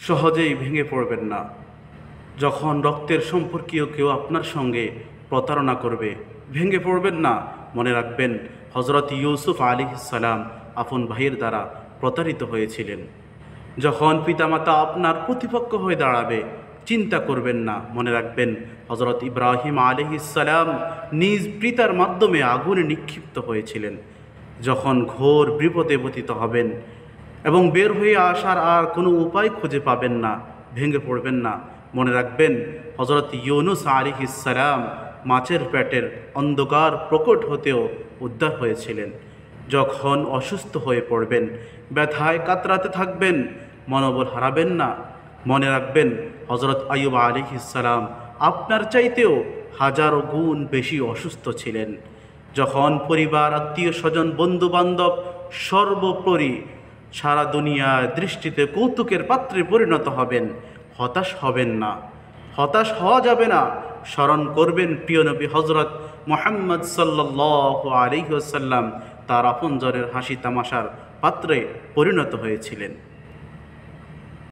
সহজেই ভেঙে পড়বেন না। যখন রক্তের সম্পর্কীয় কেউ আপনার সঙ্গে প্রতারণা করবে, ভেঙে পড়বেন না। মনে রাখবেন, হজরত ইউসুফ আলাইহিস সালাম আপন ভাইয়ের দ্বারা প্রতারিত হয়েছিলেন। যখন পিতামাতা আপনার প্রতিপক্ষ হয়ে দাঁড়াবে, চিন্তা করবেন না। মনে রাখবেন, হজরত ইব্রাহিম আলাইহিস সালাম নিজ পিতার মাধ্যমে আগুনে নিক্ষিপ্ত হয়েছিলেন। যখন ঘোর বিপদে পতিত হবেন এবং বের হয়ে আসার আর কোনো উপায় খুঁজে পাবেন না, ভেঙে পড়বেন না। মনে রাখবেন, হজরত ইউনুস আলাইহিস সালাম মাছের পেটের অন্ধকার প্রকট হতেও উদ্ধার হয়েছিলেন। যখন অসুস্থ হয়ে পড়বেন, ব্যথায় কাতরাতে থাকবেন, মনোবল হারাবেন না। মনে রাখবেন, হজরত আইয়ুব আলাইহিস সালাম আপনার চাইতেও হাজারো গুণ বেশি অসুস্থ ছিলেন। যখন পরিবার, আত্মীয় স্বজন, বন্ধু বান্ধব, সর্বোপরি সারা দুনিয়ার দৃষ্টিতে কৌতুকের পাত্রে পরিণত হবেন, হতাশ হবেন না। হতাশ হওয়া যাবে না। স্মরণ করবেন, প্রিয় নবী হজরত মুহাম্মদ সাল্লাল্লাহু আলাইহি ওয়াসাল্লাম তার আপনজনের হাসি তামাশার পাত্রে পরিণত হয়েছিলেন।